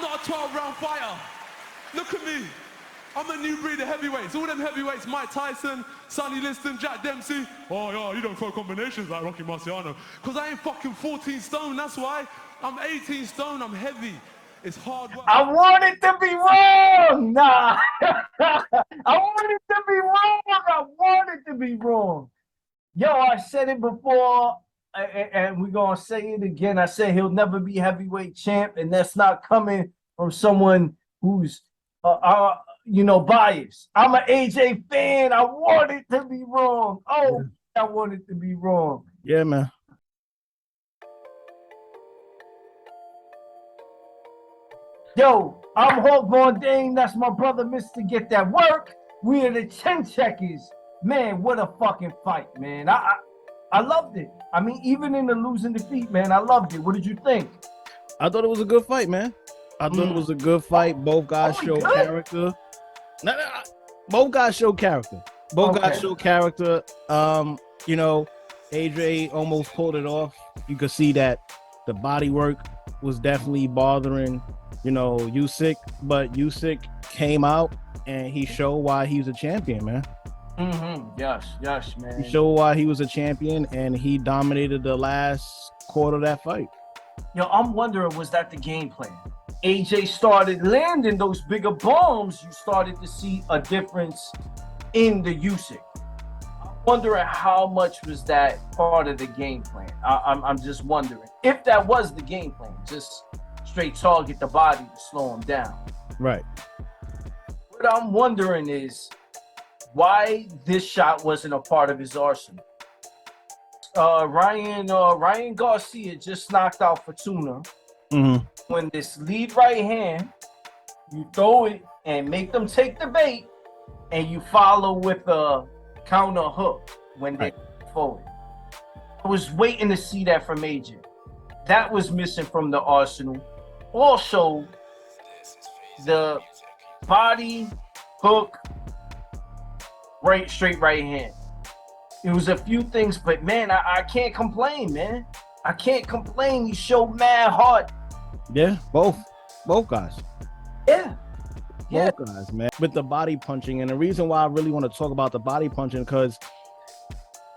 not a 12-round fighter. Look at me. I'm a new breed of heavyweights. All them heavyweights, Mike Tyson, Sonny Liston, Jack Dempsey. Oh, yeah, you don't throw combinations like Rocky Marciano. Because I ain't fucking 14 stone, that's why. I'm 18 stone, I'm heavy. It's hard work. I want it to be wrong. Nah. I want it to be wrong. I want it to be wrong. Yo, I said it before, and we're going to say it again. I said he'll never be heavyweight champ, and that's not coming from someone who's, biased. I'm an AJ fan. I want it to be wrong. Oh, I want it to be wrong. Yeah, man. Yo, I'm Hulk Von Dane. That's my brother, Mr. Get That Work. We are the Chin Checkers. Man, what a fucking fight, man. I loved it. I mean, even in the losing defeat, man, I loved it. What did you think? I thought it was a good fight, man. I thought it was a good fight. Both guys showed character. Both guys showed character. Both guys showed character. AJ almost pulled it off. You could see that the body work was definitely bothering, Usyk. But Usyk came out and he showed why he's a champion, man. Yes, man. He showed why he was a champion, and he dominated the last quarter of that fight. Yo, I'm wondering, was that the game plan? AJ started landing those bigger bombs. You started to see a difference in the Usyk. I'm wondering how much was that part of the game plan. I'm just wondering if that was the game plan, just straight target the body to slow him down. Right. What I'm wondering is why this shot wasn't a part of his arsenal. Ryan Garcia just knocked out Fortuna. Mm-hmm. When this lead right hand, you throw it and make them take the bait, and you follow with a counter hook when they forward. I was waiting to see that from AJ. That was missing from the arsenal. Also, the body hook, straight right hand. It was a few things, but man, I can't complain, man. I can't complain. You showed mad heart. Yeah, both guys. Yeah. Both guys, man. With the body punching, and the reason why I really want to talk about the body punching, because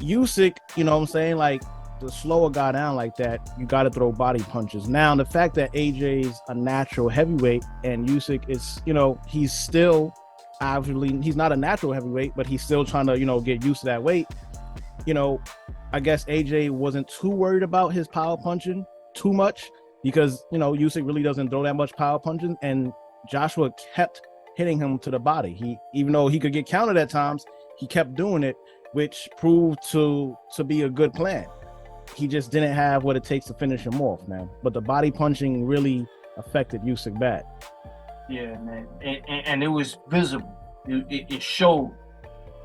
Usyk, like the slower guy down like that, you got to throw body punches. Now, the fact that AJ's a natural heavyweight and Usyk is, he's still obviously he's not a natural heavyweight, but he's still trying to, get used to that weight. I guess AJ wasn't too worried about his power punching too much because, Usyk really doesn't throw that much power punching, and Joshua kept hitting him to the body. Even though he could get countered at times, he kept doing it, which proved to be a good plan. He just didn't have what it takes to finish him off, man. But the body punching really affected Usyk bad. Yeah, man, and it was visible. It showed.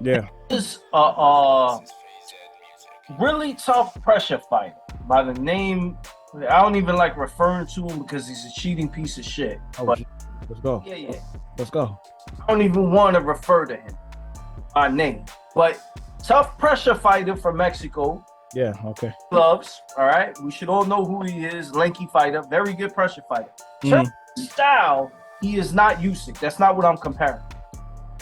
Yeah. This a really tough pressure fighter by the name. I don't even like referring to him because he's a cheating piece of shit. But let's go. Yeah. Let's go. I don't even want to refer to him by name. But tough pressure fighter from Mexico. Yeah, okay. Gloves, all right? We should all know who he is. Lanky fighter, very good pressure fighter. Style, he is not Usyk. That's not what I'm comparing.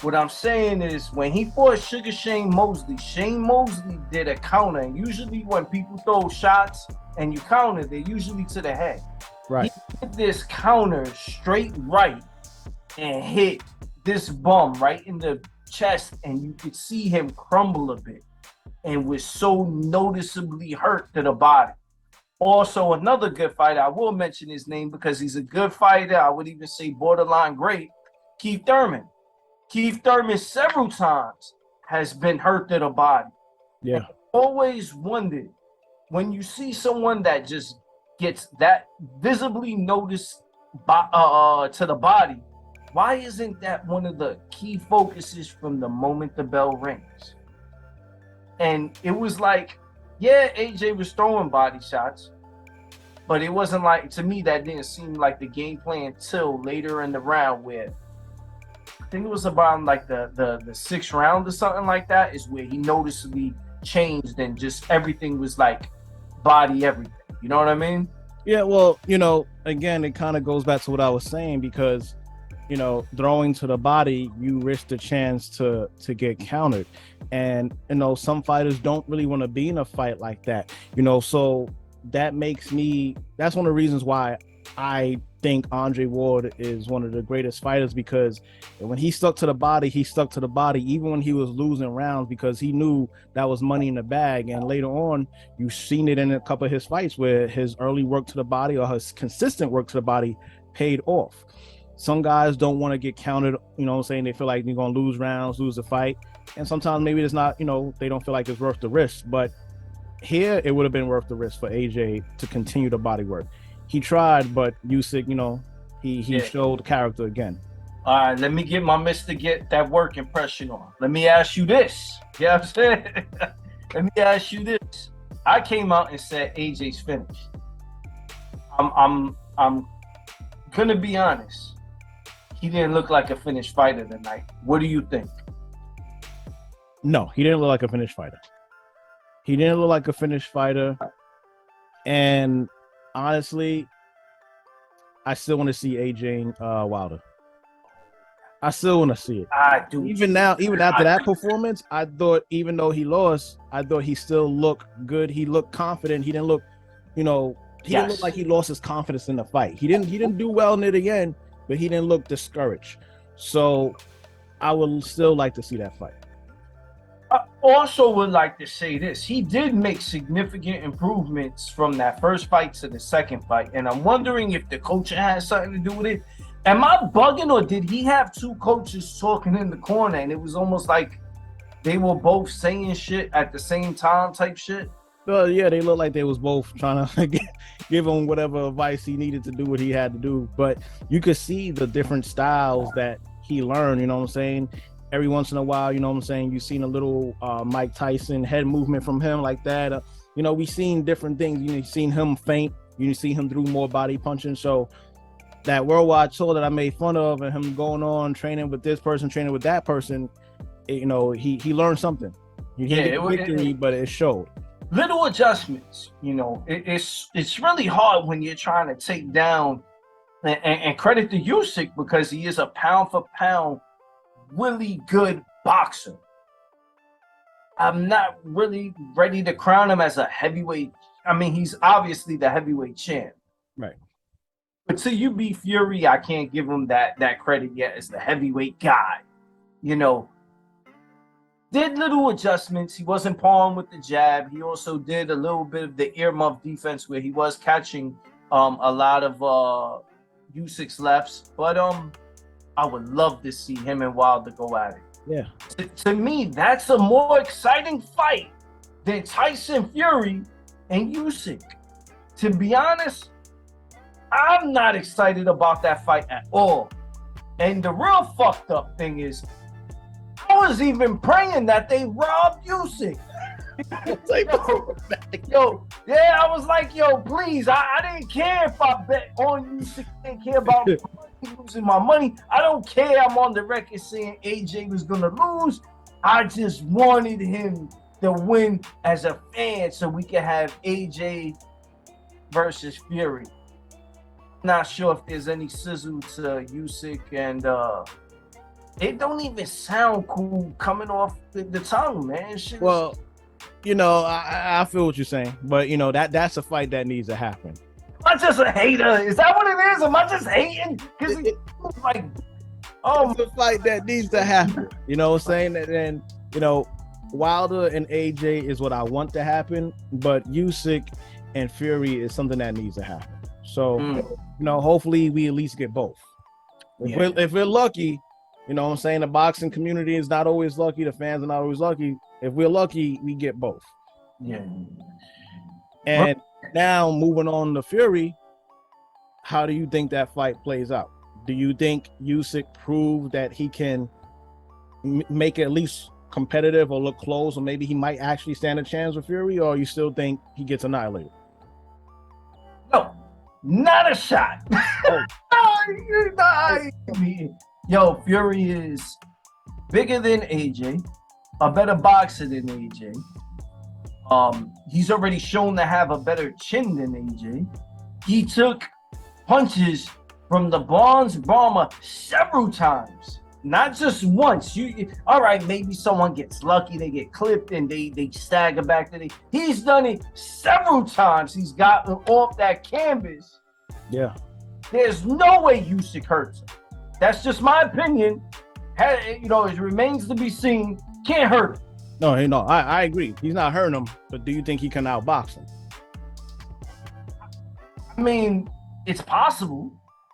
What I'm saying is when he fought Shane Mosley did a counter. And usually when people throw shots and you counter, they're usually to the head. Right. He did this counter straight right and hit this bum right in the chest, and you could see him crumble a bit and was so noticeably hurt to the body. Also, another good fighter, I will mention his name because he's a good fighter. I would even say borderline great, Keith Thurman. Keith Thurman several times has been hurt to the body. Yeah. And I always wondered, when you see someone that just gets that visibly noticed to the body, why isn't that one of the key focuses from the moment the bell rings? And it was like, yeah, AJ was throwing body shots, but it wasn't like, to me, that didn't seem like the game plan till later in the round, where I think it was about like the sixth round or something like that, is where he noticeably changed and just everything was like body everything. You know what I mean? Yeah, well, again, it kind of goes back to what I was saying because, throwing to the body, you risk the chance to get countered, and some fighters don't really want to be in a fight like that. So that makes me. That's one of the reasons why I think Andre Ward is one of the greatest fighters, because when he stuck to the body, even when he was losing rounds, because he knew that was money in the bag. And later on, you've seen it in a couple of his fights where his early work to the body or his consistent work to the body paid off. Some guys don't want to get counted, they feel like they're going to lose rounds, lose the fight. And sometimes maybe it's not, they don't feel like it's worth the risk. But here, it would have been worth the risk for AJ to continue the body work. He tried, but Usyk, he showed character again. All right, let me get my mister get that work impression on. Let me ask you this. You know what I'm saying? Let me ask you this. I came out and said AJ's finished. I'm gonna be honest. He didn't look like a finished fighter tonight. What do you think? No, he didn't look like a finished fighter. And honestly, I still want to see AJ Wilder. I still want to see it. I do. Even after that performance, I thought even though he lost, I thought he still looked good. He looked confident. He didn't look, didn't look like he lost his confidence in the fight. He didn't do well in it again, but he didn't look discouraged. So I would still like to see that fight. I also would like to say this. He did make significant improvements from that first fight to the second fight. And I'm wondering if the coach has something to do with it. Am I bugging, or did he have two coaches talking in the corner and it was almost like they were both saying shit at the same time type shit? Yeah, they looked like they was both trying to give him whatever advice he needed to do what he had to do. But you could see the different styles that he learned, Every once in a while, you've seen a little Mike Tyson head movement from him like that. We've seen different things. You've seen him feint. You see him do more body punching. So that worldwide tour that I made fun of and him going on training with this person, training with that person, he learned something. He didn't get victory, but it showed. Little adjustments, it's really hard when you're trying to take down and credit to Usyk because he is a pound for pound really good boxer. I'm not really ready to crown him as a heavyweight. I mean, he's obviously the heavyweight champ. Right. But to you, be Fury, I can't give him that credit yet as the heavyweight guy. Did little adjustments. He wasn't pawing with the jab. He also did a little bit of the earmuff defense where he was catching a lot of Usyk's lefts. But I would love to see him and Wilder go at it. Yeah. To me, that's a more exciting fight than Tyson Fury and Usyk. To be honest, I'm not excited about that fight at all. And the real fucked up thing is, I was even praying that they robbed Usyk. I was like, please, I didn't care if I bet on Usyk. I didn't care about losing my money. I don't care. I'm on the record saying AJ was gonna lose. I just wanted him to win as a fan so we can have AJ versus Fury. Not sure if there's any sizzle to Usyk, and it don't even sound cool coming off the tongue, man. Shit. Well, I feel what you're saying, but that's a fight that needs to happen. Am I just a hater? Is that what it is? Am I just hating? Because it's like, it's a fight that needs to happen. You know what I'm saying? And Wilder and AJ is what I want to happen, but Usyk and Fury is something that needs to happen. So, hopefully we at least get both. If we're lucky, the boxing community is not always lucky. The fans are not always lucky. If we're lucky, we get both. Yeah. And now moving on to Fury, how do you think that fight plays out? Do you think Usyk proved that he can make it at least competitive or look close, or maybe he might actually stand a chance with Fury, or you still think he gets annihilated? No, not a shot. Yo, Fury is bigger than AJ, a better boxer than AJ. He's already shown to have a better chin than AJ. He took punches from the bronze bomber several times, not just once. All right, maybe someone gets lucky, they get clipped and they stagger back to the. He's done it several times. He's gotten off that canvas. Yeah. There's no way Usyk hurts him. That's just my opinion. It remains to be seen. Can't hurt him. No, I agree. He's not hurting him, but do you think he can outbox him? I mean, it's possible.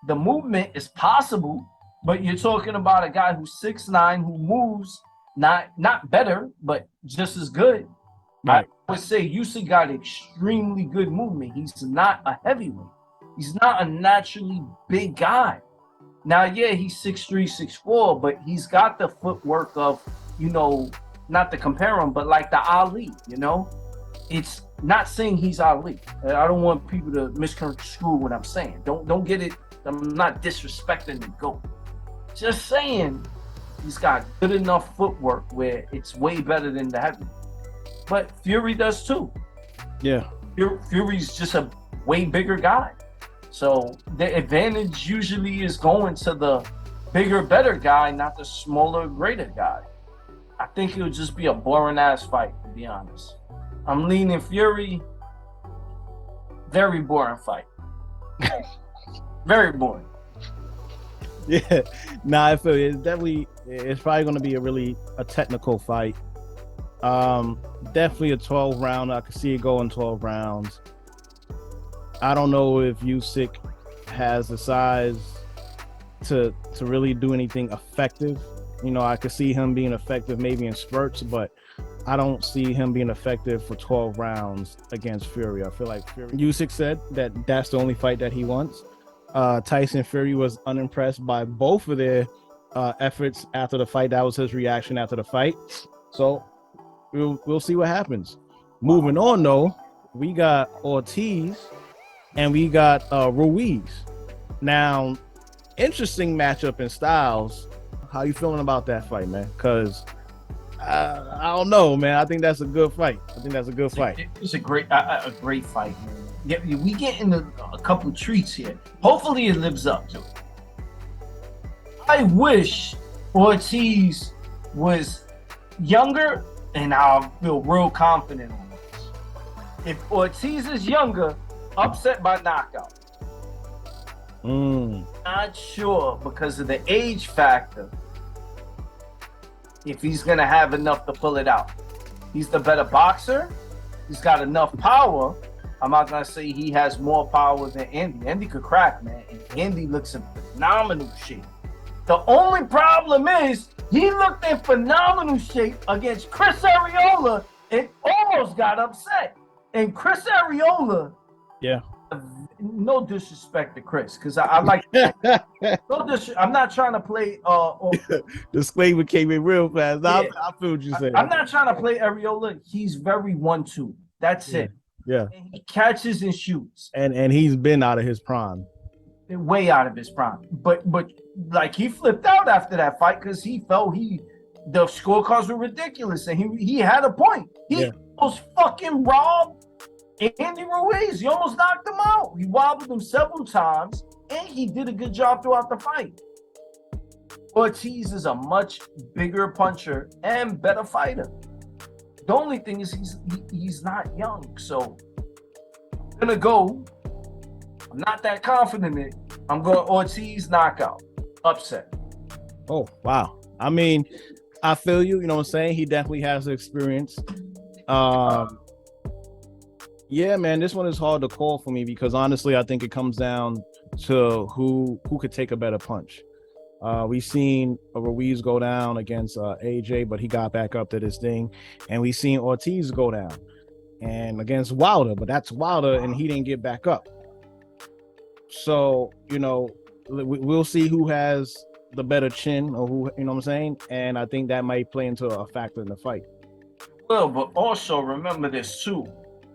The movement is possible, but you're talking about a guy who's 6'9", who moves not better, but just as good. Right. I would say Usyk got extremely good movement. He's not a heavyweight. He's not a naturally big guy. Now, yeah, he's 6'3", 6'4", but he's got the footwork of, not to compare him, but like the Ali, It's not saying he's Ali. I don't want people to misconstrue what I'm saying. Don't get it. I'm not disrespecting the GOAT. Just saying he's got good enough footwork where it's way better than the heavyweight. But Fury does too. Yeah. Fury's just a way bigger guy. So the advantage usually is going to the bigger, better guy, not the smaller, greater guy. I think it'll just be a boring ass fight, to be honest. I'm leaning Fury. Very boring fight. Very boring. Yeah. Nah, I feel it's probably going to be a technical fight. Definitely a 12 round. I could see it going 12 rounds. I don't know if Usyk has the size to really do anything effective. I could see him being effective maybe in spurts, but I don't see him being effective for 12 rounds against Fury. I feel like Usyk said that's the only fight that he wants. Tyson Fury was unimpressed by both of their efforts after the fight. That was his reaction after the fight. So we'll see what happens. Moving on though, we got Ortiz and we got Ruiz. Now, interesting matchup in styles. How you feeling about that fight, man? Because I don't know, man. I think that's a good fight. It's a great fight, man. Yeah, we get into a couple treats here. Hopefully, it lives up to it. I wish Ortiz was younger, and I'll feel real confident on this. If Ortiz is younger, upset by knockout. Not sure because of the age factor. If he's gonna have enough to pull it out. He's the better boxer. He's got enough power. I'm not gonna say he has more power than Andy. Andy could crack, man. And Andy looks in phenomenal shape. The only problem is he looked in phenomenal shape against Chris Arreola and almost got upset. And Chris Arreola, yeah. No disrespect to Chris, because I like I'm not trying to play disclaimer came in real fast. Yeah. I feel what you said. I'm not trying to play Arreola. He's very 1-2. That's it. Yeah. And he catches and shoots. And he's been out of his prime. Way out of his prime. But like he flipped out after that fight because he felt the scorecards were ridiculous and he had a point. He almost fucking robbed Andy Ruiz. He almost knocked him out. He wobbled him several times, and he did a good job throughout the fight. Ortiz is a much bigger puncher and better fighter. The only thing is he's not young, so I'm gonna go. I'm not that confident in it. I'm going Ortiz knockout, upset. Oh wow! I mean, I feel you. You know what I'm saying? He definitely has the experience. Yeah, man, this one is hard to call for me because honestly, I think it comes down to who could take a better punch. We've seen Ruiz go down against AJ, but he got back up to this thing, and we've seen Ortiz go down and against Wilder, but that's Wilder, and he didn't get back up. So we'll see who has the better chin or who, you know what I'm saying, and I think that might play into a factor in the fight. Well, but also remember this too.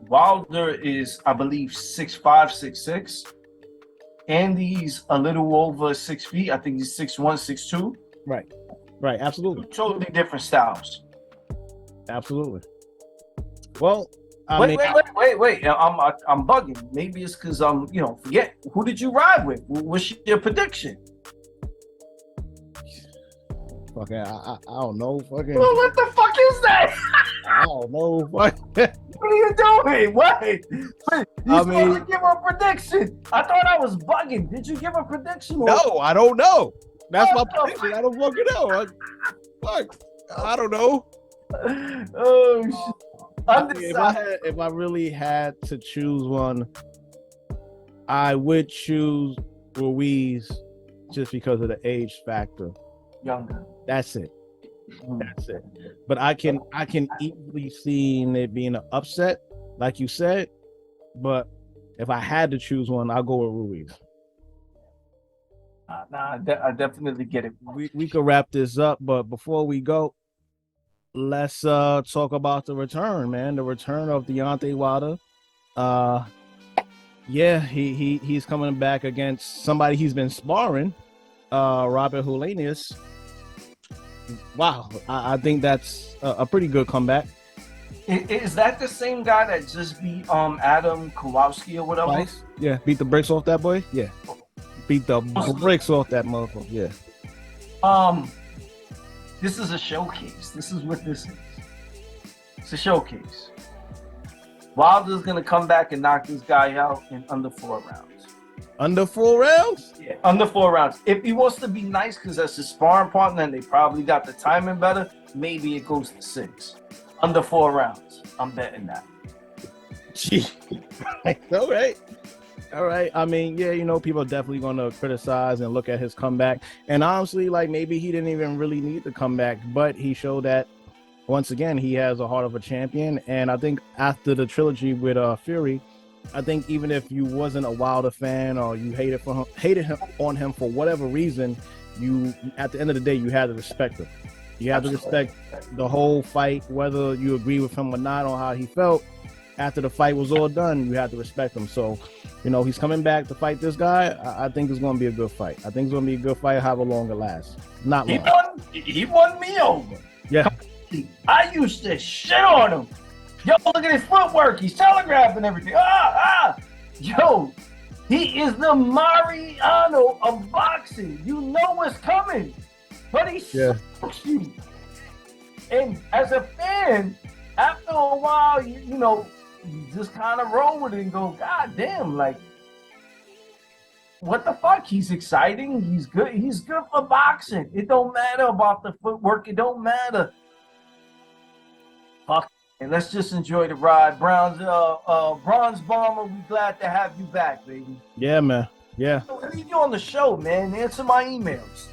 Wilder is, I believe, 6'5", 6'6". Andy's a little over 6 feet. I think he's 6'1", 6'2". Right, absolutely. Totally different styles. Absolutely. Well, Wait. I'm bugging. Maybe it's because forget. Who did you ride with? What's your prediction? Fucking, I don't know. Fucking, Well, what the fuck is that? I don't know. What are you doing? What? You supposed to give a prediction. I thought I was bugging. Did you give a prediction? No, I don't know. That's my prediction. I don't fucking know. Fuck, I don't know. Oh shit. If I really had to choose one, I would choose Ruiz just because of the age factor. Younger. That's it. That's it. But I can easily see it being an upset, like you said. But if I had to choose one, I'll go with Ruiz. I definitely get it. We could wrap this up, but before we go, let's talk about the return, man. The return of Deontay Wilder. Yeah, he's coming back against somebody he's been sparring, Robert Helenius. Wow, I think that's a pretty good comeback. Is that the same guy that just beat Adam Kowalski or whatever? Twice? Yeah, beat the bricks off that boy. Yeah, beat the bricks off that motherfucker. Yeah. This is a showcase. This is what this is. It's a showcase. Wilder's gonna come back and knock this guy out in under 4 rounds. Under 4 rounds? Yeah, under 4 rounds. If he wants to be nice because that's his sparring partner and they probably got the timing better, maybe it goes to 6. Under 4 rounds. I'm betting that. Gee. All right. I mean, yeah, people are definitely going to criticize and look at his comeback. And honestly, like maybe he didn't even really need the comeback, but he showed that once again, he has a heart of a champion. And I think after the trilogy with Fury, I think even if you wasn't a Wilder fan or you hated him on him for whatever reason, you at the end of the day you had to respect him. You have to respect the whole fight, whether you agree with him or not on how he felt. After the fight was all done, you had to respect him. So, he's coming back to fight this guy. I think it's going to be a good fight. I think it's going to be a good fight, however long it lasts. Not long. He won me over. Yeah. I used to shit on him. Yo, look at his footwork. He's telegraphing everything. Yo, he is the Mariano of boxing. You know what's coming. But he sucks you. And as a fan, after a while, you just kind of roll with it and go, God damn, like, what the fuck? He's exciting. He's good. He's good for boxing. It don't matter about the footwork. It don't matter. Fuck. And let's just enjoy the ride. Bronze Bomber, we glad to have you back, baby. Yeah, man. Yeah. So we need you on the show, man. Answer my emails.